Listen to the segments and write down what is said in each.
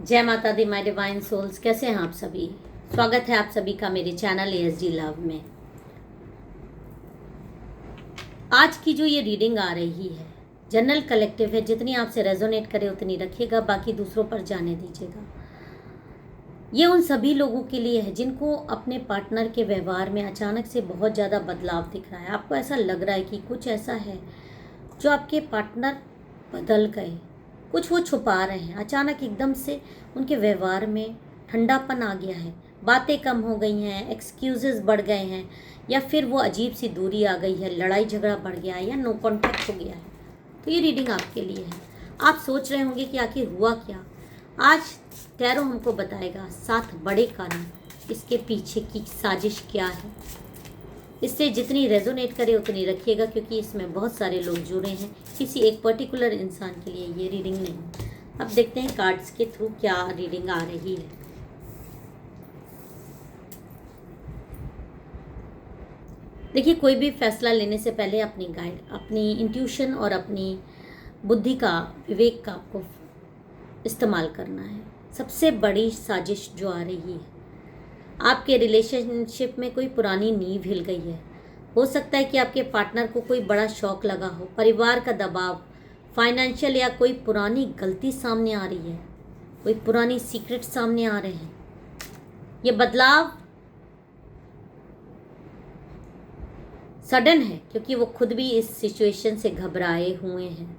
जय माता दी my divine souls. कैसे हैं आप सभी? स्वागत है आप सभी का मेरे चैनल ASG लव में। आज की जो ये रीडिंग आ रही है जनरल कलेक्टिव है, जितनी आपसे रेजोनेट करे उतनी रखिएगा, बाकी दूसरों पर जाने दीजिएगा। ये उन सभी लोगों के लिए है जिनको अपने पार्टनर के व्यवहार में अचानक से बहुत ज़्यादा बदलाव दिख रहा है। आपको ऐसा लग रहा है कि कुछ ऐसा है जो आपके पार्टनर बदल गए, कुछ वो छुपा रहे हैं। अचानक एकदम से उनके व्यवहार में ठंडापन आ गया है, बातें कम हो गई हैं, एक्सक्यूजेस बढ़ गए हैं, या फिर वो अजीब सी दूरी आ गई है, लड़ाई झगड़ा बढ़ गया है, या नो कॉन्टैक्ट हो गया है। तो ये रीडिंग आपके लिए है। आप सोच रहे होंगे कि आखिर हुआ क्या। आज टैरो हमको बताएगा 7 बड़े कारण, इसके पीछे की साजिश क्या है। इससे जितनी रेजोनेट करे उतनी रखिएगा, क्योंकि इसमें बहुत सारे लोग जुड़े हैं, किसी एक पर्टिकुलर इंसान के लिए ये रीडिंग नहीं। अब देखते हैं कार्ड्स के थ्रू क्या रीडिंग आ रही है। देखिए, कोई भी फैसला लेने से पहले अपनी गाइड, अपनी इंट्यूशन और अपनी बुद्धि का, विवेक का आपको इस्तेमाल करना है। सबसे बड़ी साजिश जो आ रही है, आपके रिलेशनशिप में कोई पुरानी नींव हिल गई है। हो सकता है कि आपके पार्टनर को कोई बड़ा शौक लगा हो, परिवार का दबाव, फाइनेंशियल, या कोई पुरानी गलती सामने आ रही है, कोई पुरानी सीक्रेट सामने आ रहे हैं। ये बदलाव सडन है क्योंकि वो खुद भी इस सिचुएशन से घबराए हुए हैं,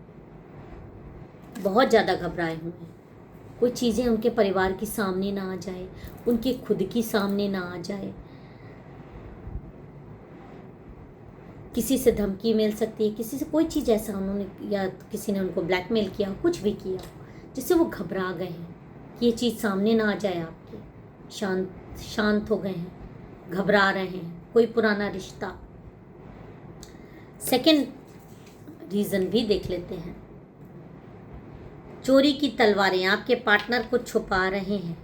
बहुत ज़्यादा घबराए हुए हैं। कोई चीज़ें उनके परिवार की सामने ना आ जाए, उनके खुद की सामने ना आ जाए। किसी से धमकी मिल सकती है, किसी से कोई चीज़ ऐसा उन्होंने, या किसी ने उनको ब्लैकमेल किया हो, कुछ भी किया हो जिससे वो घबरा गए हैं कि ये चीज़ सामने ना आ जाए आपके। शांत हो गए हैं, घबरा रहे हैं, कोई पुराना रिश्ता। सेकंड रीज़न भी देख लेते हैं। चोरी की तलवारें आपके पार्टनर को छुपा रहे हैं।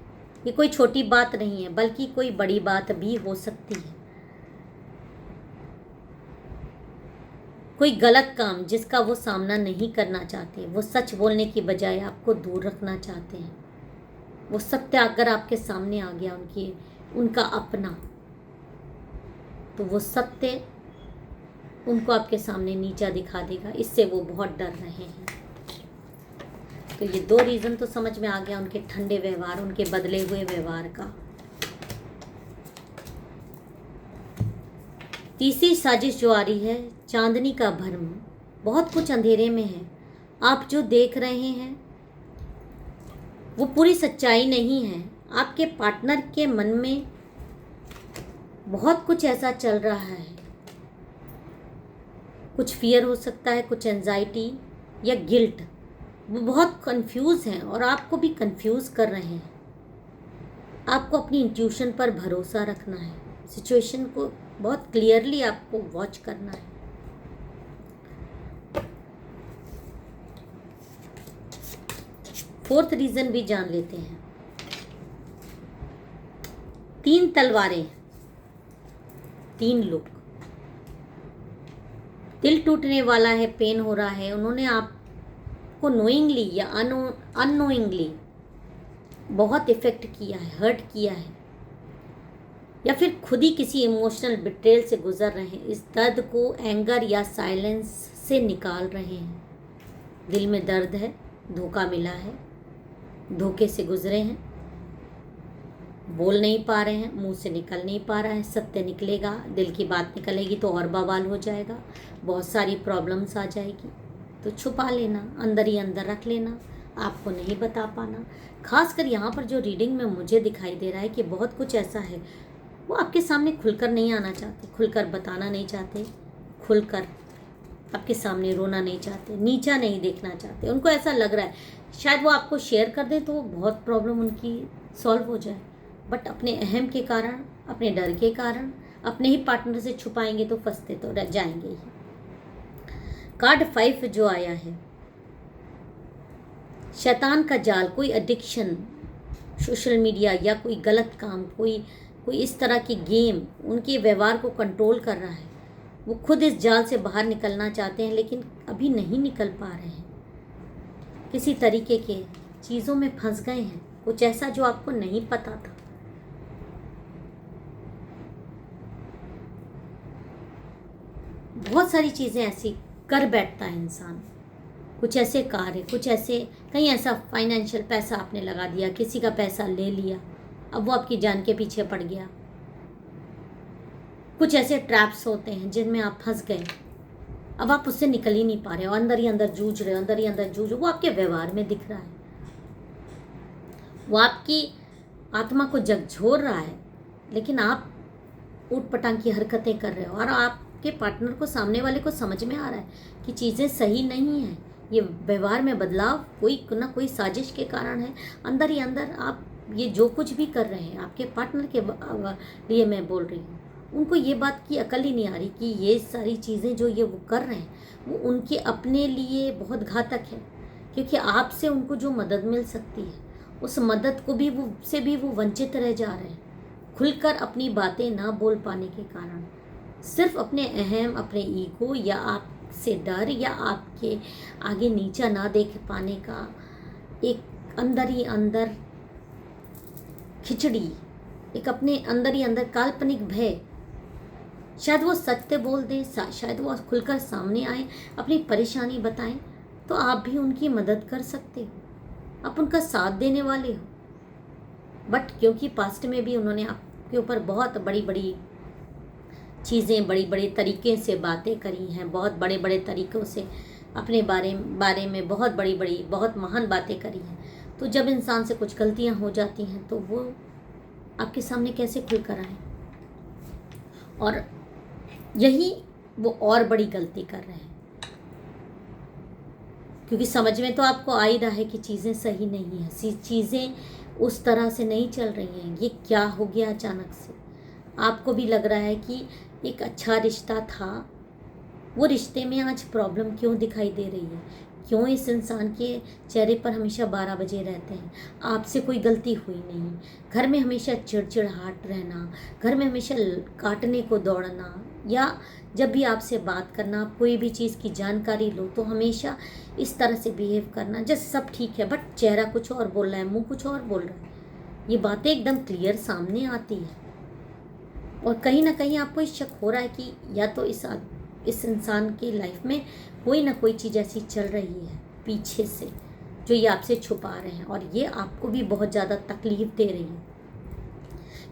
ये कोई छोटी बात नहीं है, बल्कि कोई बड़ी बात भी हो सकती है। कोई गलत काम जिसका वो सामना नहीं करना चाहते, वो सच बोलने की बजाय आपको दूर रखना चाहते हैं। वो सत्य अगर आपके सामने आ गया, उनका अपना, तो वो सत्य उनको आपके सामने नीचा दिखा देगा। इससे वो बहुत डर रहे हैं। तो ये 2 रीज़न तो समझ में आ गया, उनके ठंडे व्यवहार, उनके बदले हुए व्यवहार का। तीसरी साजिश जो आ रही है, चांदनी का भ्रम। बहुत कुछ अंधेरे में है। आप जो देख रहे हैं वो पूरी सच्चाई नहीं है। आपके पार्टनर के मन में बहुत कुछ ऐसा चल रहा है। कुछ फियर हो सकता है, कुछ एंजाइटी या गिल्ट। वो बहुत कंफ्यूज हैं और आपको भी कंफ्यूज कर रहे हैं। आपको अपनी इंट्यूशन पर भरोसा रखना है। सिचुएशन को बहुत क्लियरली आपको वॉच करना है। फोर्थ रीजन भी जान लेते हैं। 3 तलवारें, 3 लोग। दिल टूटने वाला है, पेन हो रहा है। उन्होंने आपको नोइंगली या अननोइंगली बहुत इफेक्ट किया है, हर्ट किया है, या फिर खुद ही किसी इमोशनल बिट्रेल से गुजर रहे हैं। इस दर्द को एंगर या साइलेंस से निकाल रहे हैं। दिल में दर्द है, धोखा मिला है, धोखे से गुजरे हैं, बोल नहीं पा रहे हैं, मुंह से निकल नहीं पा रहा है। सत्य निकलेगा, दिल की बात निकलेगी तो और बवाल हो जाएगा, बहुत सारी प्रॉब्लम्स आ जाएगी। तो छुपा लेना, अंदर ही अंदर रख लेना, आपको नहीं बता पाना। खासकर यहाँ पर जो रीडिंग में मुझे दिखाई दे रहा है कि बहुत कुछ ऐसा है, वो आपके सामने खुलकर नहीं आना चाहते, खुलकर बताना नहीं चाहते, खुलकर आपके सामने रोना नहीं चाहते, नीचा नहीं देखना चाहते। उनको ऐसा लग रहा है शायद वो आपको शेयर कर दें तो बहुत प्रॉब्लम उनकी सॉल्व हो जाए, बट अपने अहम के कारण, अपने डर के कारण, अपने ही पार्टनर से छुपाएंगे तो फंसते तो रह जाएंगे ही। कार्ड 5 जो आया है, शैतान का जाल। कोई एडिक्शन, सोशल मीडिया या कोई गलत काम, कोई इस तरह की गेम उनके व्यवहार को कंट्रोल कर रहा है। वो खुद इस जाल से बाहर निकलना चाहते हैं, लेकिन अभी नहीं निकल पा रहे हैं। किसी तरीके के चीज़ों में फंस गए हैं। कुछ ऐसा जो आपको नहीं पता था। बहुत सारी चीज़ें ऐसी कर बैठता है इंसान, कुछ ऐसे कार्य, कुछ ऐसे, कहीं ऐसा फाइनेंशियल पैसा आपने लगा दिया, किसी का पैसा ले लिया, अब वो आपकी जान के पीछे पड़ गया। कुछ ऐसे ट्रैप्स होते हैं जिनमें आप फंस गए, अब आप उससे निकल ही नहीं पा रहे हो, अंदर ही अंदर जूझ रहे हो, अंदर ही अंदर जूझ, वो आपके व्यवहार में दिख रहा है, वो आपकी आत्मा को झकझोर रहा है, लेकिन आप ऊटपटांग की हरकतें कर रहे हो और आपके पार्टनर को, सामने वाले को समझ में आ रहा है कि चीज़ें सही नहीं हैं, ये व्यवहार में बदलाव कोई ना कोई साजिश के कारण है। अंदर ही अंदर आप ये जो कुछ भी कर रहे हैं, आपके पार्टनर के लिए मैं बोल रही हूँ, उनको ये बात की अकल ही नहीं आ रही कि ये सारी चीज़ें जो ये वो कर रहे हैं वो उनके अपने लिए बहुत घातक है, क्योंकि आपसे उनको जो मदद मिल सकती है उस मदद को भी वो वंचित रह जा रहे हैं, खुलकर अपनी बातें ना बोल पाने के कारण, सिर्फ अपने अहम, अपने ईगो या आपसे डर या आपके आगे नीचा ना देख पाने का एक अंदर ही अंदर खिचड़ी, एक अपने अंदर ही अंदर काल्पनिक भय। शायद वो सत्य बोल दें, शायद वो खुलकर सामने आए, अपनी परेशानी बताएं, तो आप भी उनकी मदद कर सकते हो, आप उनका साथ देने वाले हो। बट क्योंकि पास्ट में भी उन्होंने आपके ऊपर बहुत बड़ी बड़ी चीज़ें, बड़ी बड़े तरीके से बातें करी हैं, बहुत बड़े बड़े तरीक़ों से अपने बारे में बहुत बड़ी बड़ी, बहुत महान बातें करी हैं, तो जब इंसान से कुछ गलतियां हो जाती हैं तो वो आपके सामने कैसे खुल कर आए, और यही वो और बड़ी गलती कर रहे हैं, क्योंकि समझ में तो आपको आ ही रहा है कि चीज़ें सही नहीं हैं, चीज़ें उस तरह से नहीं चल रही हैं। ये क्या हो गया अचानक से, आपको भी लग रहा है कि एक अच्छा रिश्ता था, वो रिश्ते में आज प्रॉब्लम क्यों दिखाई दे रही है, क्यों इस इंसान के चेहरे पर हमेशा 12 बजे रहते हैं, आपसे कोई गलती हुई नहीं, घर में हमेशा चिड़चिड़ाहट रहना, घर में हमेशा काटने को दौड़ना, या जब भी आपसे बात करना, आप कोई भी चीज़ की जानकारी लो तो हमेशा इस तरह से बिहेव करना जैसे सब ठीक है, बट चेहरा कुछ और बोल रहा है, मुंह कुछ और बोल रहा है। ये बातें एकदम क्लियर सामने आती है, और कहीं ना कहीं आपको इस शक हो रहा है कि या तो इस इंसान की लाइफ में कोई ना कोई चीज़ ऐसी चल रही है पीछे से जो ये आपसे छुपा रहे हैं, और ये आपको भी बहुत ज़्यादा तकलीफ दे रही है,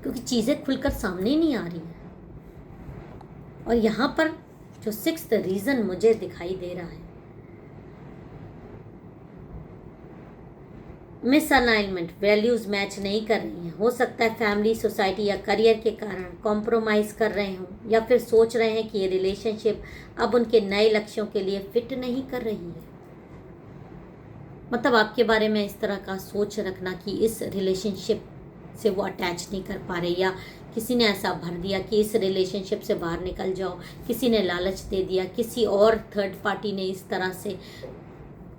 क्योंकि चीज़ें खुलकर सामने नहीं आ रही है। और यहाँ पर जो 6th रीज़न मुझे दिखाई दे रहा है, मिसअलाइनमेंट, वैल्यूज़ मैच नहीं कर रही हैं, हो सकता है फैमिली, सोसाइटी या करियर के कारण कॉम्प्रोमाइज़ कर रहे हों, या फिर सोच रहे हैं कि ये रिलेशनशिप अब उनके नए लक्ष्यों के लिए फिट नहीं कर रही है। मतलब आपके बारे में इस तरह का सोच रखना कि इस रिलेशनशिप से वो अटैच नहीं कर पा रहे, या किसी ने ऐसा भर दिया कि इस रिलेशनशिप से बाहर निकल जाओ, किसी ने लालच दे दिया, किसी और थर्ड पार्टी ने इस तरह से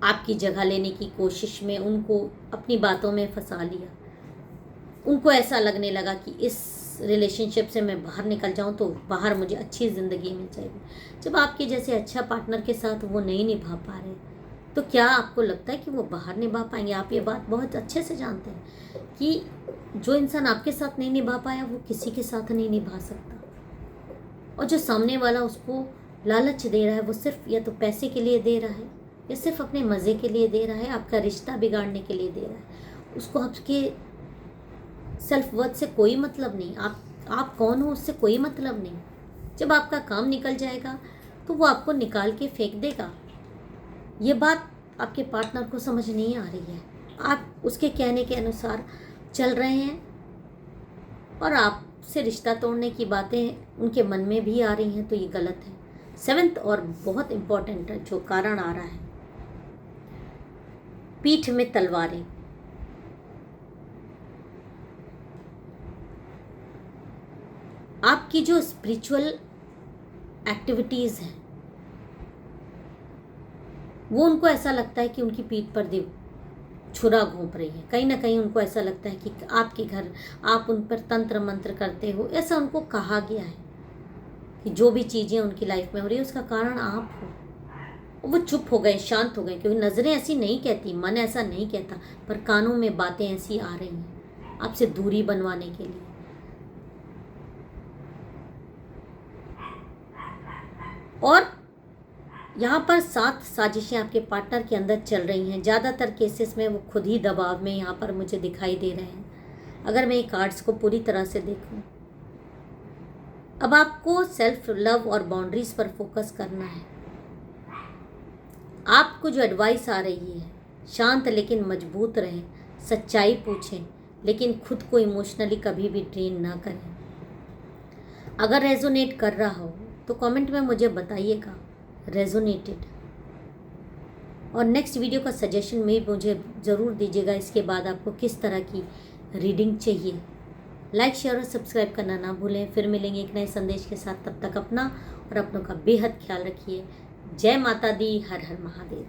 आपकी जगह लेने की कोशिश में उनको अपनी बातों में फंसा लिया, उनको ऐसा लगने लगा कि इस रिलेशनशिप से मैं बाहर निकल जाऊं तो बाहर मुझे अच्छी ज़िंदगी मिल जाएगी। जब आपके जैसे अच्छा पार्टनर के साथ वो नहीं निभा पा रहे, तो क्या आपको लगता है कि वो बाहर निभा पाएंगे? आप ये बात बहुत अच्छे से जानते हैं कि जो इंसान आपके साथ नहीं निभा पाया वो किसी के साथ नहीं निभा सकता, और जो सामने वाला उसको लालच दे रहा है वो सिर्फ या तो पैसे के लिए दे रहा है, या सिर्फ अपने मज़े के लिए दे रहा है, आपका रिश्ता बिगाड़ने के लिए दे रहा है। उसको आपके सेल्फ वर्थ से कोई मतलब नहीं, आप कौन हो उससे कोई मतलब नहीं। जब आपका काम निकल जाएगा तो वो आपको निकाल के फेंक देगा। ये बात आपके पार्टनर को समझ नहीं आ रही है, आप उसके कहने के अनुसार चल रहे हैं, और आपसे रिश्ता तोड़ने की बातें उनके मन में भी आ रही हैं, तो ये गलत है। 7th और बहुत इम्पोर्टेंट जो कारण आ रहा है, पीठ में तलवारें। आपकी जो स्पिरिचुअल एक्टिविटीज़ हैं वो उनको ऐसा लगता है कि उनकी पीठ पर छुरा घोंप रही है, कहीं ना कहीं उनको ऐसा लगता है कि आपके घर आप उन पर तंत्र मंत्र करते हो। ऐसा उनको कहा गया है कि जो भी चीज़ें उनकी लाइफ में हो रही है उसका कारण आप हो। वो चुप हो गए, शांत हो गए, क्योंकि नज़रें ऐसी नहीं कहती, मन ऐसा नहीं कहता, पर कानों में बातें ऐसी आ रही हैं आपसे दूरी बनवाने के लिए। और यहाँ पर 7 साजिशें आपके पार्टनर के अंदर चल रही हैं। ज़्यादातर केसेस में वो खुद ही दबाव में यहाँ पर मुझे दिखाई दे रहे हैं, अगर मैं कार्ड्स को पूरी तरह से देखूं। अब आपको सेल्फ लव और बाउंड्रीज पर फोकस करना है। आपको जो एडवाइस आ रही है, शांत लेकिन मजबूत रहें, सच्चाई पूछें, लेकिन खुद को इमोशनली कभी भी ड्रेन ना करें। अगर रेजोनेट कर रहा हो तो कमेंट में मुझे बताइएगा रेजोनेटेड, और नेक्स्ट वीडियो का सजेशन में मुझे ज़रूर दीजिएगा इसके बाद आपको किस तरह की रीडिंग चाहिए। लाइक, शेयर और सब्सक्राइब करना ना भूलें। फिर मिलेंगे एक नए संदेश के साथ, तब तक अपना और अपनों का बेहद ख्याल रखिए। जय माता दी, हर हर महादेव।